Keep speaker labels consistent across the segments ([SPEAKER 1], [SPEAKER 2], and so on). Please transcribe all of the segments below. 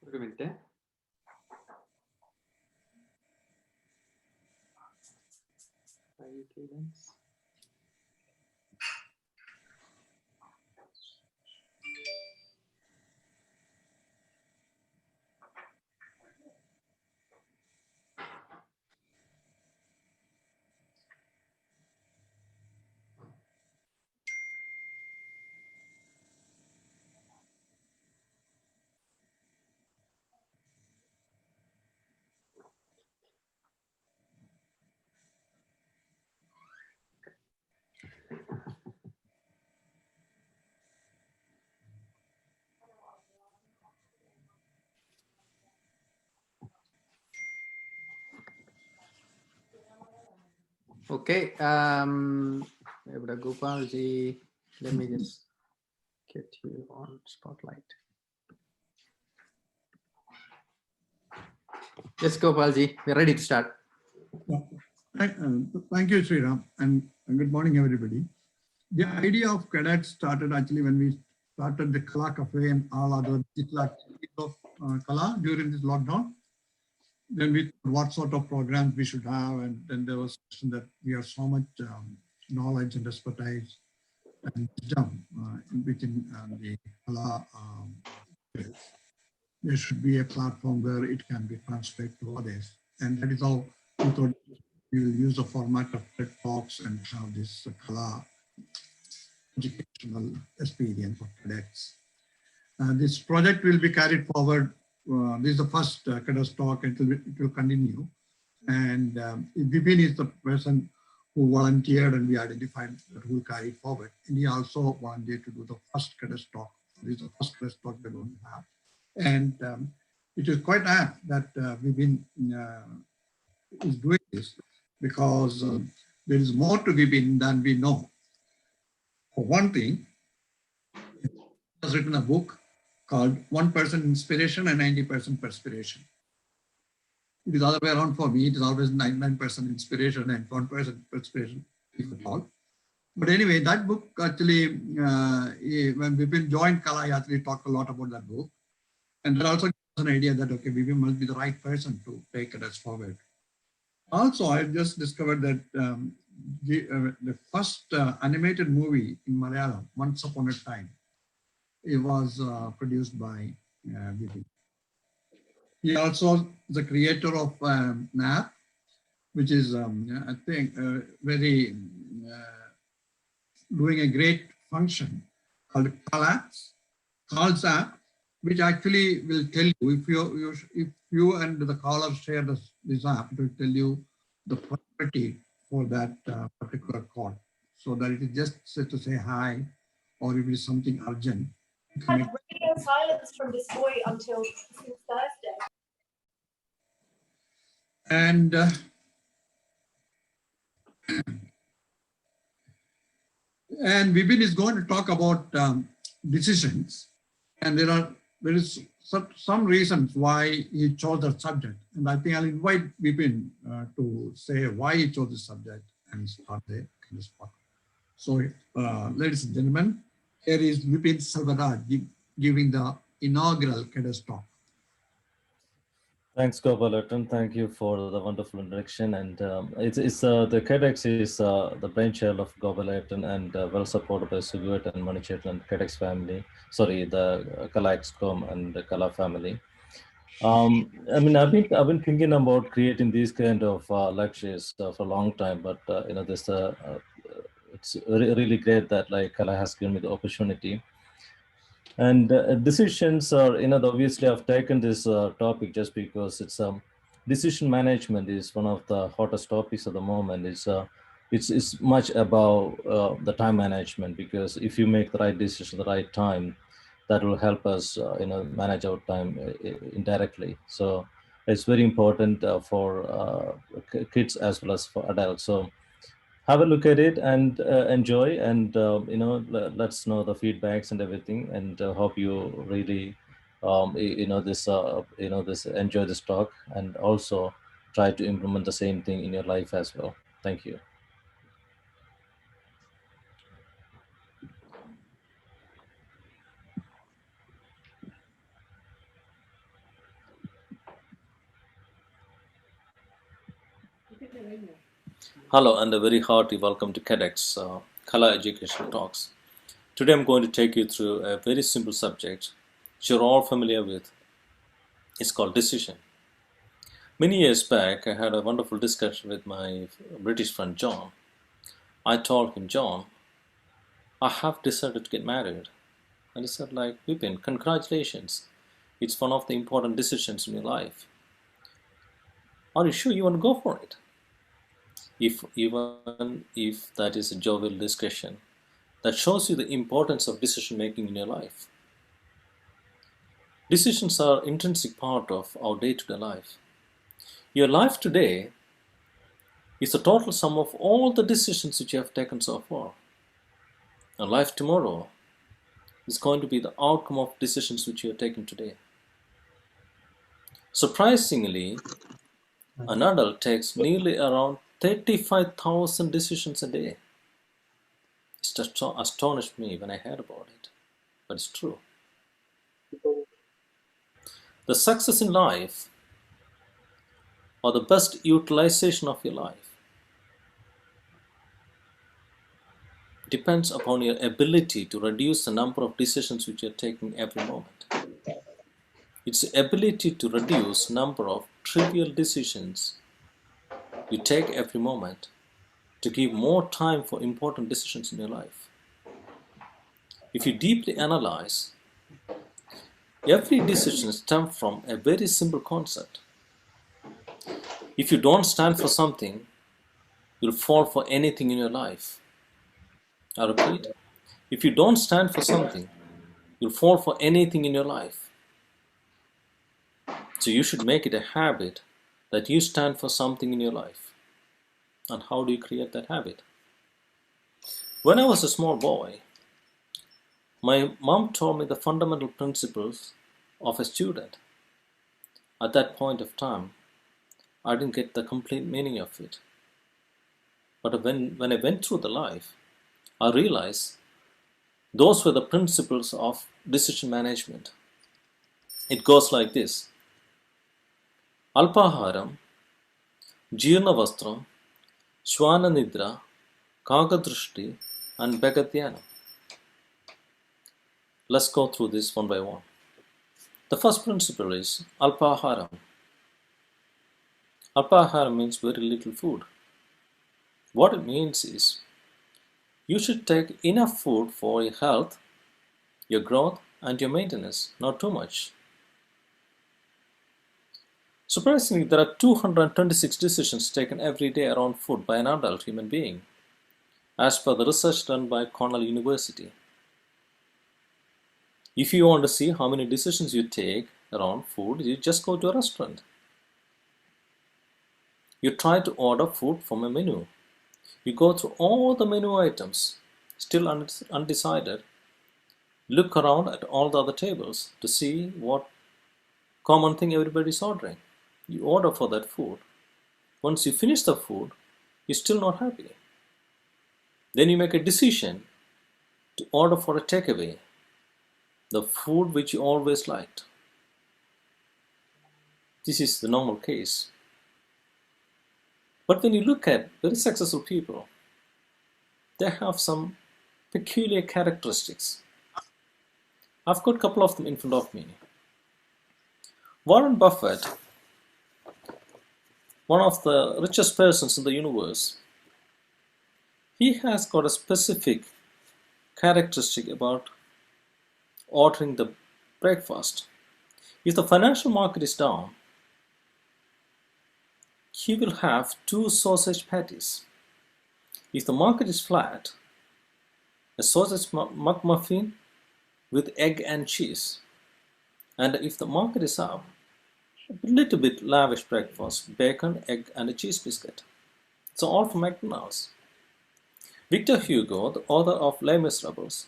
[SPEAKER 1] ഒരു minute. Okay, Gopalji, let me just get you on spotlight. Yes, Gopalji, we're ready to start.
[SPEAKER 2] Thank you, Sriram, and good morning, everybody. The idea of Kedex started actually when we started the Kala Cafe and all other digital activities of Kala during this lockdown. Then we thought what sort of programs we should have, and then there was that we have so much knowledge and expertise and wisdom within the Kala. There should be a platform where it can be transferred to others, and that is how we thought we will use the format of TED Talks and have this Kala educational experience of Kedex. This project will be carried forward. This is the first Kedex talk, and it will continue. And Vipin is the person who volunteered, and we identified that who will carry it forward. And he also volunteered to do the first Kedex talk. This is the first Kedex talk we're going to have. And it is quite apt that Vipin is doing this, because there is more to Vipin than we know. For one thing, he has written a book called 1% Inspiration and 90% Perspiration. It is the other way around for me. It is always 99% inspiration and 1% perspiration, if at all. But anyway, that book actually, when Vipin joined Kala, he actually talked a lot about that book. And that also gives us an idea that, okay, Vipin must be the right person to take it as forward. Also, I just discovered that the first animated movie in Malayalam, Once Upon a Time, it was produced by Vipin. He also is the creator of NAP, which is, I think, very doing a great function called Calls app, which actually will tell you if you and the caller share this app, it will tell you the priority for that particular call, so that it is just set to say hi, or if it is something urgent.
[SPEAKER 3] Radio silence from this boy until since Thursday.
[SPEAKER 2] And Vipin is going to talk about decisions, and there is some reasons why he chose that subject. And I think I'll invite Vipin to say why he chose this subject and start the spot. So, ladies and gentlemen, here is Vipin Selvaraj giving the inaugural Kedex talk.
[SPEAKER 4] Thanks, Gopalatan. Thank you for the wonderful introduction. And the Kedex is the brainchild of Gopalatan, and well supported by Sugit and Manichetan and Kedex family. Sorry, the Kala XCOM and the Kala family. I mean, I've been thinking about creating these kind of lectures for a long time, but it's really great that like Kala has given me the opportunity. And decisions are, obviously I've taken this topic just because it's decision management is one of the hottest topics at the moment. It's much about the time management, because if you make the right decision at the right time, that will help us, manage our time indirectly. So it's very important for kids as well as for adults. So have a look at it and enjoy, and let's know the feedbacks and everything, and hope you really enjoy this talk, and also try to implement the same thing in your life as well. Thank you. Hello and a very hearty welcome to Kedex Kala Educational Talks. Today I'm going to take you through a very simple subject which you're all familiar with. It's called decision. Many years back, I had a wonderful discussion with my British friend John. I told him, John, I have decided to get married. And he said, Vipin, congratulations. It's one of the important decisions in your life. Are you sure you want to go for it? Even if that is a jovial discussion, that shows you the importance of decision making in your life. Decisions are intrinsic part of our day-to-day life. Your life today is the total sum of all the decisions which you have taken so far. Your life tomorrow is going to be the outcome of decisions which you have taken today. Surprisingly, an adult takes nearly around 35,000 decisions a day. It just astonished me when I heard about it, but it's true. The success in life or the best utilization of your life depends upon your ability to reduce the number of decisions which you're taking every moment. It's the ability to reduce number of trivial decisions you take every moment to give more time for important decisions in your life. If you deeply analyze, every decision stems from a very simple concept. If you don't stand for something, you'll fall for anything in your life. I repeat, if you don't stand for something, you'll fall for anything in your life. So you should make it a habit that you stand for something in your life. And how do you create that habit? When I was a small boy, my mom told me the fundamental principles of a student. At that point of time, I didn't get the complete meaning of it. But when I went through the life, I realized those were the principles of decision management. It goes like this. Alpaharam, Jirna Vastram, Shwana Nidra, Kagadrushti, and Bhagatyana. Let's go through this one by one. The first principle is Alpaharam. Alpaharam means very little food. What it means is you should take enough food for your health, your growth, and your maintenance, not too much. Surprisingly, there are 226 decisions taken every day around food by an adult human being, as per the research done by Cornell University. If you want to see how many decisions you take around food, you just go to a restaurant. You try to order food from a menu. You go through all the menu items, still undecided. Look around at all the other tables to see what common thing everybody is ordering. You order for that food. Once you finish the food, you're still not happy. Then you make a decision to order for a takeaway, the food which you always liked. This is the normal case. But when you look at very successful people, they have some peculiar characteristics. I've got a couple of them in front of me. Warren Buffett, one of the richest persons in the universe, he has got a specific characteristic about ordering the breakfast. If the financial market is down, he will have 2 sausage patties. If the market is flat, a sausage McMuffin with egg and cheese. And if the market is up, a little bit lavish breakfast, bacon, egg, and a cheese biscuit. It's all from McDonald's. Victor Hugo, the author of Les Miserables,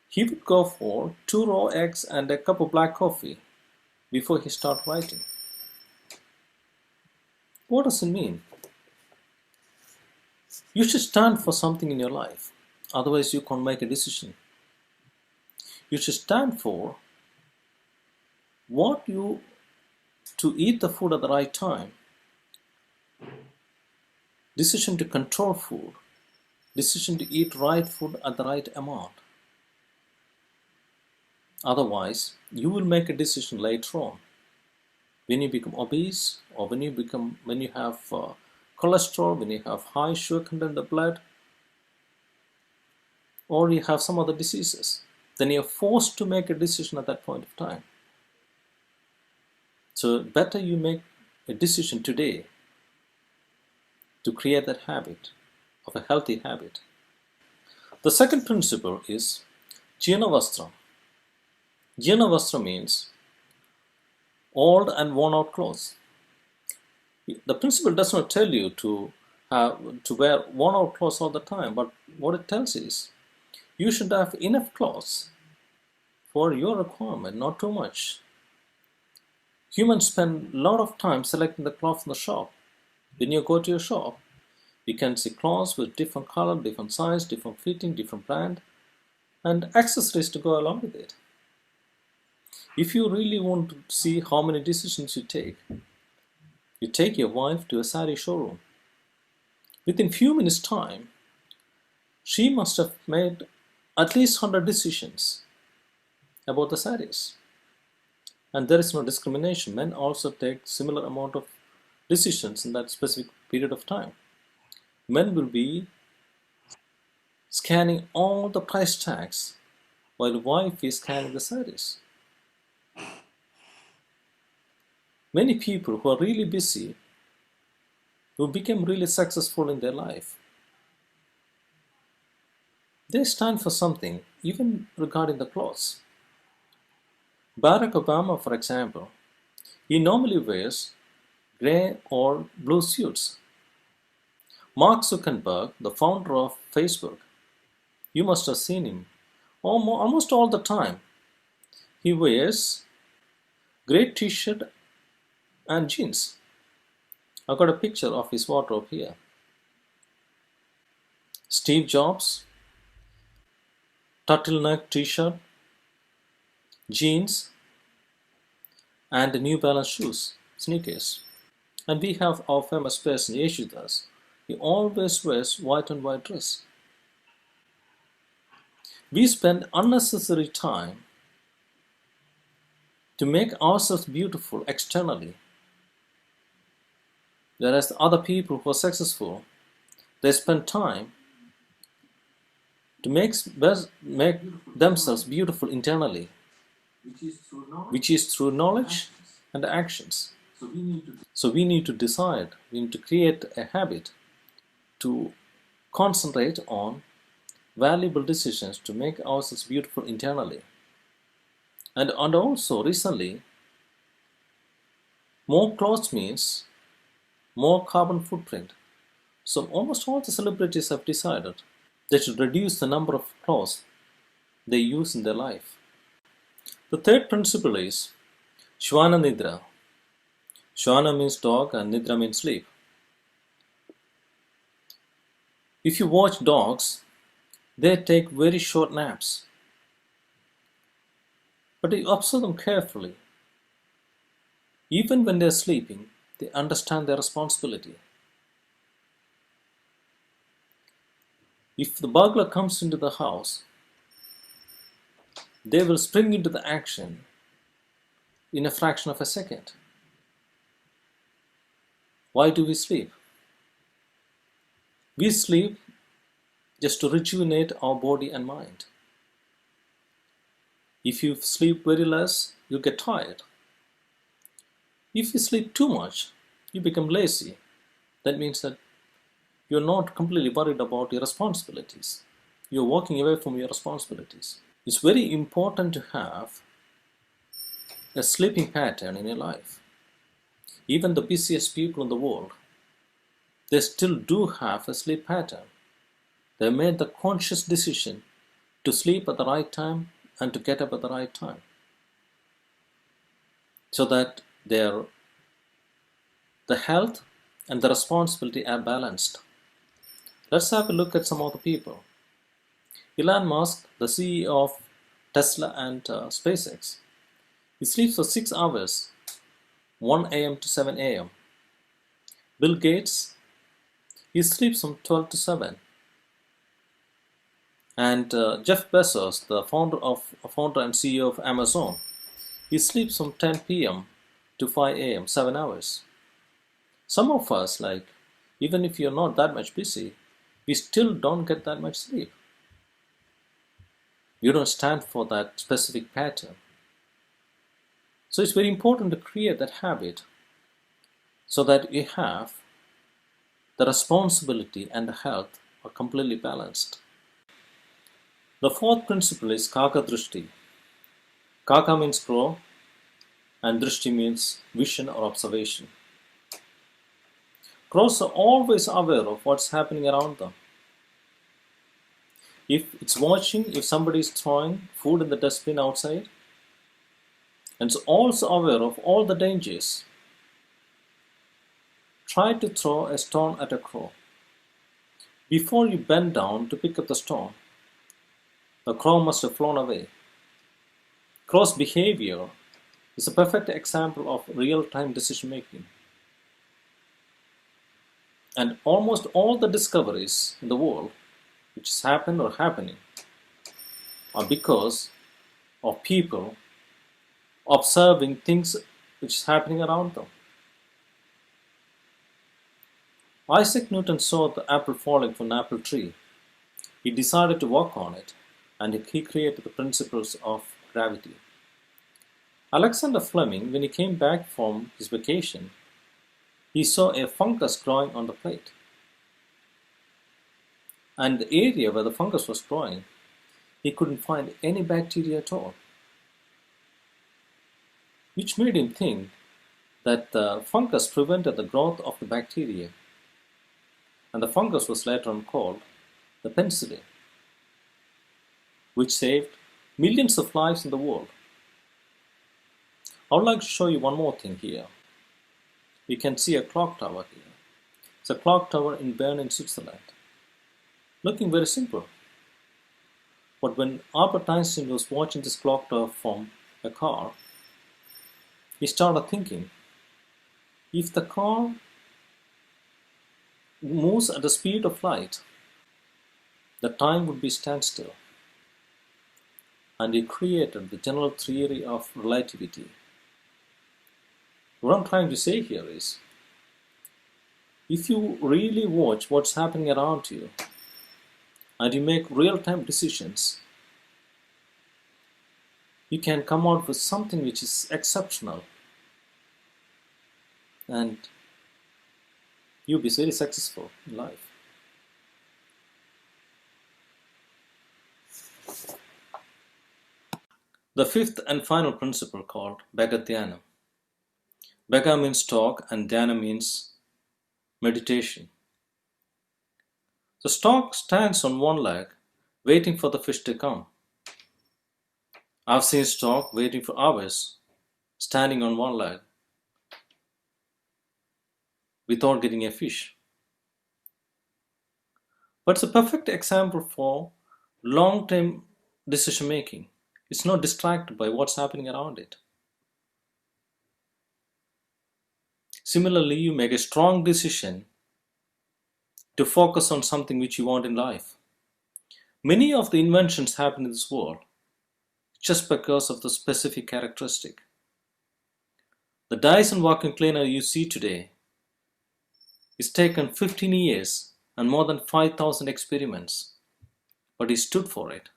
[SPEAKER 4] he would go for 2 raw eggs and a cup of black coffee before he started writing. What does it mean? You should stand for something in your life, otherwise you can't make a decision. You should stand for to eat the food at the right time, decision to control food, decision to eat right food at the right amount. Otherwise, you will make a decision later on when you become obese, or when you have cholesterol, when you have high sugar content in the blood, or you have some other diseases. Then you're forced to make a decision at that point of time. So better you make a decision today to create that habit of a healthy habit. The second principle is Jina Vastra. Jina Vastra means old and worn out clothes. The principle does not tell you to wear worn out clothes all the time, but what it tells is you should have enough clothes for your requirement, not too much. Humans spend a lot of time selecting the cloth in the shop. When you go to your shop, you can see clothes with different color, different size, different fitting, different brand, and accessories to go along with it. If you really want to see how many decisions you take your wife to a sari showroom. Within few minutes time, she must have made at least 100 decisions about the saris. And there is no discrimination. Men also take similar amount of decisions in that specific period of time. Men will be scanning all the price tags while wife is scanning the saris. Many people who are really busy, who become really successful in their life, they stand for something, even regarding the clothes. Barack Obama, for example, he normally wears gray or blue suits. Mark Zuckerberg, the founder of Facebook, you must have seen him almost all the time. He wears gray t-shirt and jeans. I've got a picture of his wardrobe here. Steve Jobs, turtleneck t-shirt, jeans, and New Balance shoes, sneakers. And we have our famous person Yeshudas. He always wears white and white dress. We spend unnecessary time to make ourselves beautiful externally. Whereas other people who are successful, they spend time to make themselves beautiful internally, which is through knowledge and actions. So we need to decide, we need to create a habit to concentrate on valuable decisions to make ourselves beautiful internally. And also recently, more clothes means more carbon footprint. So almost all the celebrities have decided they should reduce the number of clothes they use in their life. The third principle is Shwana Nidra. Shwana means dog and Nidra means sleep. If you watch dogs, they take very short naps. But you observe them carefully. Even when they are sleeping, they understand their responsibility. If the burglar comes into the house, they will spring into the action in a fraction of a second. Why do we sleep? We sleep just to rejuvenate our body and mind. If you sleep very less, you get tired. If you sleep too much, you become lazy. That means that you're not completely worried about your responsibilities. You're walking away from your responsibilities. It's very important to have a sleeping pattern in your life. Even the busiest people in the world, they still do have a sleep pattern. They made the conscious decision to sleep at the right time and to get up at the right time, so that the health and the responsibility are balanced. Let's have a look at some of the people. Elon Musk, the CEO of Tesla and SpaceX, he sleeps for 6 hours, 1 a.m. to 7 a.m. Bill Gates, He sleeps from 12 to 7. And Jeff Bezos, the founder and CEO of Amazon, he sleeps from 10 p.m. to 5 a.m., 7 hours. Some of us, like, even if you're not that much busy, we still don't get that much sleep. You don't stand for that specific pattern. So it's very important to create that habit so that you have the responsibility and the health are completely balanced. The fourth principle is Kaka Drishti. Kaka means crow and Drishti means vision or observation. Crows are always aware of what's happening around them. If it's watching, if somebody is throwing food in the dustbin outside, and it's also aware of all the dangers. Try to throw a stone at a crow. Before you bend down to pick up the stone, the crow must have flown away. Crow's behavior is a perfect example of real-time decision making. And almost all the discoveries in the world which has happened or happening are because of people observing things which is happening around them. Isaac Newton saw the apple falling from an apple tree. He decided to work on it, and he created the principles of gravity. Alexander Fleming, when he came back from his vacation, he saw a fungus growing on the plate. And the area where the fungus was growing, he couldn't find any bacteria at all, which made him think that the fungus prevented the growth of the bacteria. And the fungus was later on called the penicillin, which saved millions of lives in the world. I would like to show you one more thing here. You can see a clock tower here. It's a clock tower in Bern in Switzerland. Looking very simple. But when Albert Einstein was watching this clock tower from a car, he started thinking, if the car moves at the speed of light, the time would be standstill. And he created the general theory of relativity. What I'm trying to say here is, if you really watch what's happening around you and you make real-time decisions, you can come out with something which is exceptional and you'll be very successful in life. The fifth and final principle called Bhagadhyana. Bhaga means talk and Dhyana means meditation. The stork stands on one leg, waiting for the fish to come. I've seen stork waiting for hours, standing on one leg, without getting a fish. But it's a perfect example for long-term decision making. It's not distracted by what's happening around it. Similarly, you make a strong decision to focus on something which you want in life. Many of the inventions happen in this world just because of the specific characteristic. The Dyson vacuum cleaner you see today is taken 15 years and more than 5,000 experiments, but he stood for it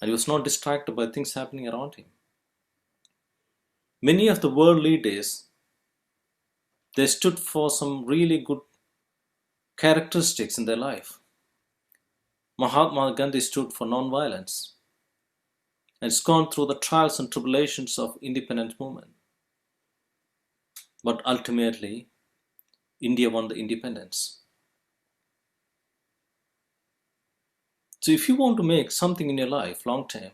[SPEAKER 4] and he was not distracted by things happening around him. Many of the world leaders, they stood for some really good characteristics in their life. Mahatma Gandhi stood for non-violence and has gone through the trials and tribulations of independence movement. But ultimately, India won the independence. So if you want to make something in your life long term,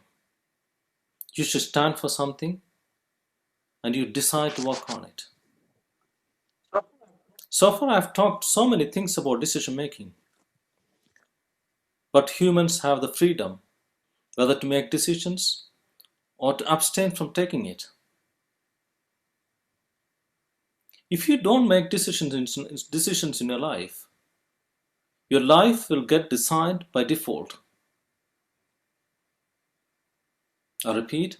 [SPEAKER 4] you should stand for something and you decide to work on it. So far I've talked so many things about decision making. But humans have the freedom whether to make decisions or to abstain from taking it. If you don't make decisions in your life, your life will get designed by default. I repeat,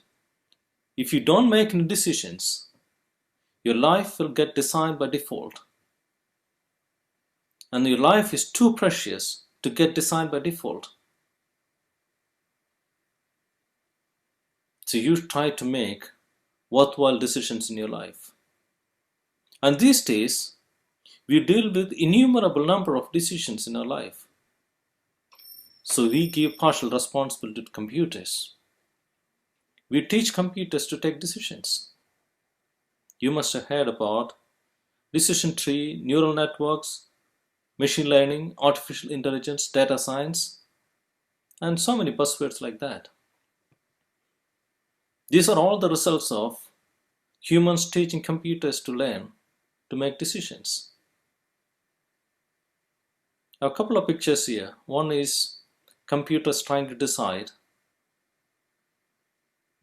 [SPEAKER 4] if you don't make any decisions, your life will get designed by default. And your life is too precious to get designed by default. So you try to make worthwhile decisions in your life. And these days, we deal with innumerable number of decisions in our life. So we give partial responsibility to computers. We teach computers to take decisions. You must have heard about decision tree, neural networks, machine learning, artificial intelligence, data science, and so many buzzwords like that. These are all the results of humans teaching computers to learn, to make decisions. A couple of pictures here. One is computers trying to decide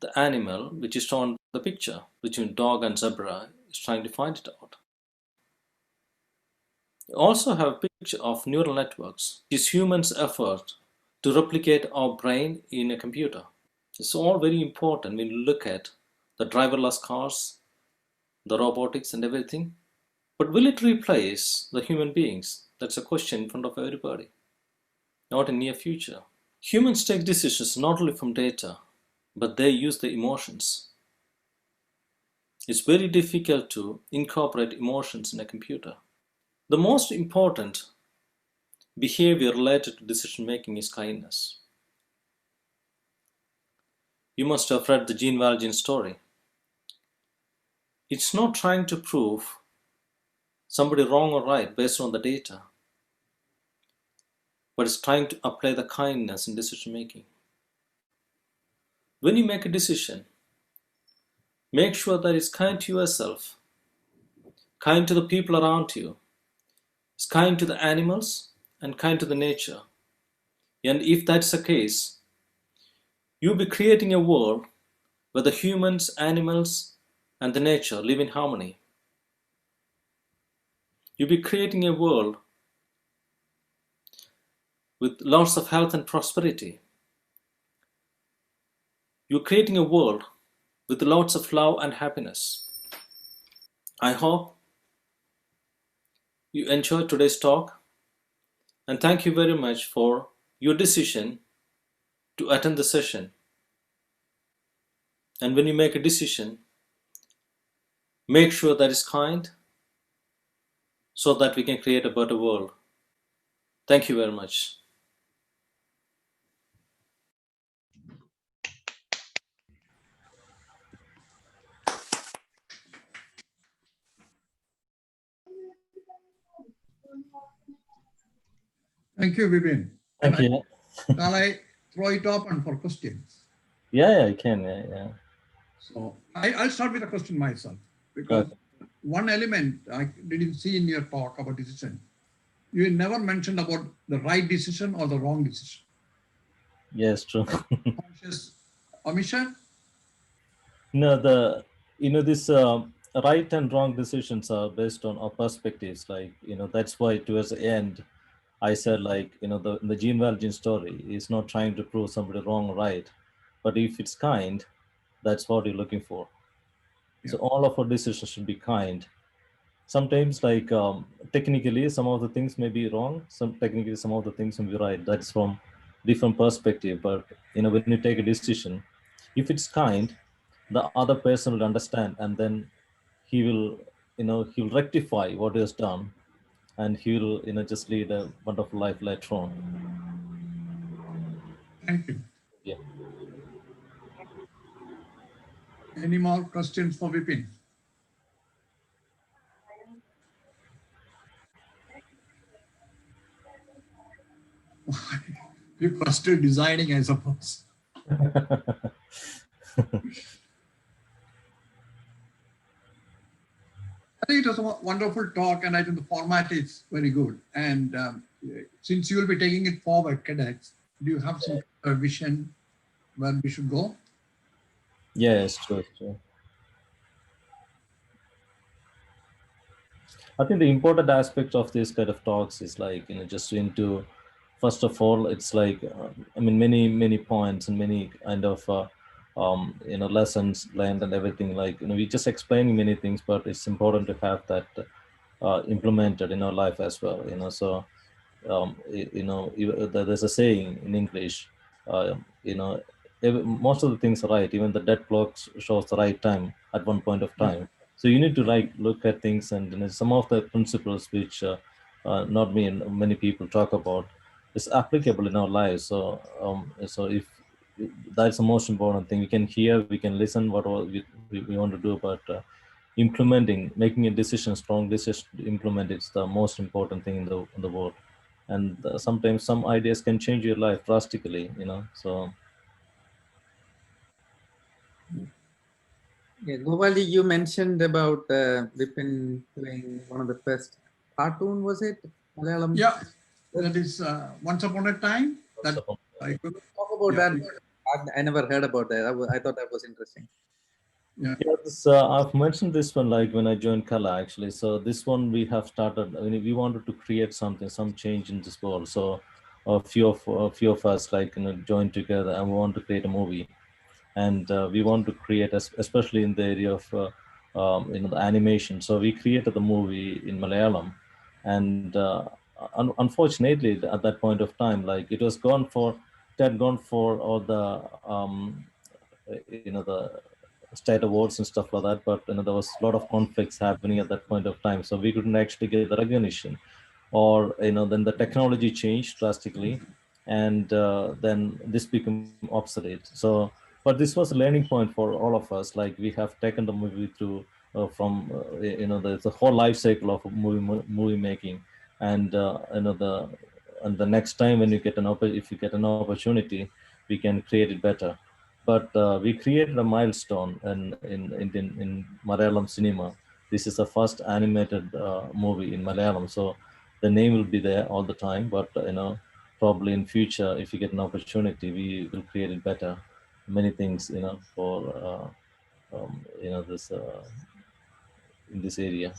[SPEAKER 4] the animal which is shown in the picture between dog and zebra is trying to find it out. You also have a picture of neural networks. It's humans' effort to replicate our brain in a computer. It's all very important when you look at the driverless cars, the robotics and everything. But will it replace the human beings? That's a question in front of everybody. Not in near future. Humans take decisions not only from data, but they use the emotions. It's very difficult to incorporate emotions in a computer. The most important behavior related to decision making is kindness. You must have read the Gene Valjean story. It's not trying to prove somebody wrong or right based on the data, but it's trying to apply the kindness in decision making. When you make a decision, make sure that it's kind to yourself, kind to the people around you, it's kind to the animals and kind to the nature. And if that's the case, you'll be creating a world where the humans, animals, and the nature live in harmony. You'll be creating a world with lots of health and prosperity. You're creating a world with lots of love and happiness. I hope you enjoyed today's talk, and thank you very much for your decision to attend the session. And when you make a decision, make sure that it's kind so that we can create a better world. Thank you very much.
[SPEAKER 2] Thank you, Vipin.
[SPEAKER 4] Thank you.
[SPEAKER 2] Shall I throw it open for questions?
[SPEAKER 4] Yeah, I can. Yeah.
[SPEAKER 2] So I'll start with a question myself, because one element I didn't see in your talk about decision. You never mentioned about the right decision or the wrong decision.
[SPEAKER 4] Yes, true.
[SPEAKER 2] Conscious omission?
[SPEAKER 4] No, this right and wrong decisions are based on our perspectives. Like, that's why towards the end, I said, like, the Gene Valjean story is not trying to prove somebody wrong or right, but if it's kind, that's what you're looking for. So all of our decisions should be kind. Sometimes, like, technically, some of the things may be wrong. Technically, some of the things may be right. That's from different perspective. But, when you take a decision, if it's kind, the other person will understand, and then he will, he'll rectify what he has done, and he will, just lead a wonderful life later on.
[SPEAKER 2] Thank you.
[SPEAKER 4] Yeah.
[SPEAKER 2] Any more questions for Vipin? People are still designing, I suppose. I think it was a wonderful talk, and I think the format is very good. And since you will be taking it forward, Kedex, do you have some vision where we should go?
[SPEAKER 4] Yes, true. I think the important aspect of this kind of talks is like, just into, first of all, it's like, I mean, many points and many kind of, lessons learned and everything. Like, we just explaining many things, but it's important to have that implemented in our life as well. So there's a saying in English, you know, most of the things are right. Even the dead clock shows the right time at one point of time. So you need to like look at things, and some of the principles which not many people talk about is applicable in our lives. So if that's the most important thing, we can hear, we can listen what all we want to do, but implementing, making a decision, strong decision to implement, it's the most important thing in the world. And sometimes some ideas can change your life drastically. So
[SPEAKER 1] Yeah, Gopalji, you mentioned about Vipin doing one of the first cartoon, was it? Malayalam.
[SPEAKER 2] Yeah, that is Once Upon a Time. That
[SPEAKER 4] so
[SPEAKER 2] I could,
[SPEAKER 1] Talk about
[SPEAKER 2] yeah,
[SPEAKER 1] that. I never heard about that. I thought that was interesting.
[SPEAKER 2] yeah.
[SPEAKER 4] yeah, I've mentioned this one like when I joined Kala actually. So this one we have started. I mean, we wanted to create something, some change in this world. So a few of us like joined together and we want to create a movie. And we want to create, especially in the area of the animation. So we created the movie in Malayalam, and unfortunately, at that point of time, like it had gone for all the the state awards and stuff like that. But there was a lot of conflicts happening at that point of time, so we couldn't actually get the recognition. Or then the technology changed drastically, and then this became obsolete. So but this was a learning point for all of us. Like we have taken the movie through from the whole life cycle of movie making. And the next time when you get if you get an opportunity, we can create it better. But we created a milestone in Malayalam cinema. This is the first animated movie in Malayalam. So the name will be there all the time, but probably in future, if you get an opportunity, we will create it better. Many things, for this in this area.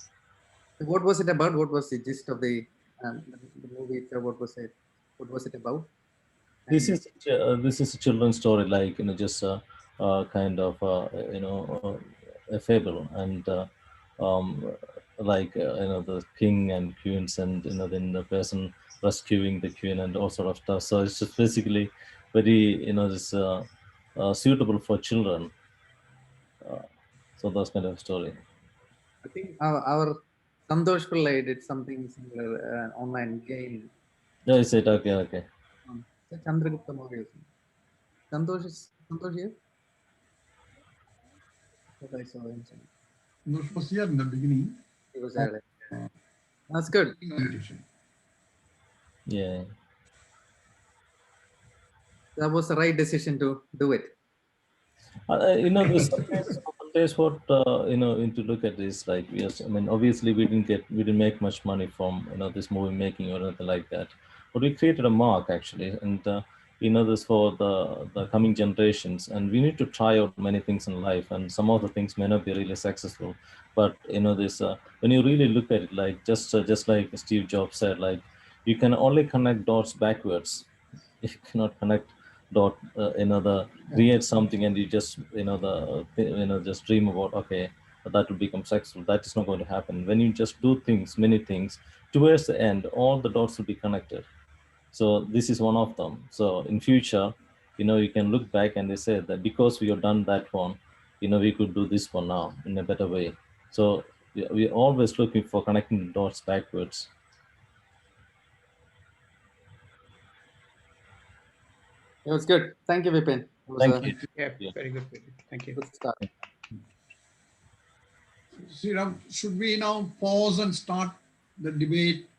[SPEAKER 1] What was it about? What was the gist of the movie itself? What was it? What was it about?
[SPEAKER 4] This is a children's story, like just kind of a fable. And um, like the king and queens, and then the person rescuing the queen and all sort of stuff. So it's just basically very this suitable for children. So that's kind of story.
[SPEAKER 1] I think our Santosh Pillai did something similar, online game.
[SPEAKER 4] Yeah, I said okay, okay.
[SPEAKER 1] Chandragupta Maurya. Santosh is Santosh here? What I saw him saying.
[SPEAKER 2] It was here in the beginning.
[SPEAKER 1] He was there. That's good.
[SPEAKER 2] Inauguration.
[SPEAKER 4] Yeah.
[SPEAKER 1] That was the right decision to do it.
[SPEAKER 4] There's sometimes what into look at this, like, yes, I mean, obviously we didn't make much money from this movie making or anything like that, but we created a mark actually. And this for the coming generations. And we need to try out many things in life, and some of the things may not be really successful. But this when you really look at it, like just like Steve Jobs said, like, you can only connect dots backwards. You cannot connect dot the create something and you just just dream about, okay, that will become successful. That is not going to happen. When you just do things, many things, towards the end all the dots will be connected. So this is one of them. So in future, you can look back and they say that because we have done that one, we could do this one now in a better way. So we're always looking for connecting the dots backwards.
[SPEAKER 1] It was good. Thank you, Vipin. It was
[SPEAKER 4] Thank
[SPEAKER 1] a
[SPEAKER 4] you.
[SPEAKER 5] Yeah,
[SPEAKER 4] Yeah.
[SPEAKER 5] very good. Thank you.
[SPEAKER 1] good start.
[SPEAKER 2] Sriram, should we now pause and start the debate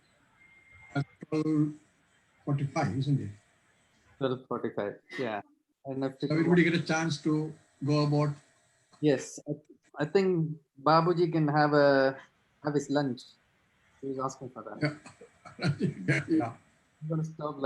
[SPEAKER 2] at 12:45, isn't it?
[SPEAKER 1] 12:45. Yeah. And if
[SPEAKER 2] So
[SPEAKER 1] it,
[SPEAKER 2] everybody get a chance to go about.
[SPEAKER 1] yes, I think Babuji can have his lunch. He was asking for that.
[SPEAKER 2] Yeah. Yeah.
[SPEAKER 1] I'm gonna stop.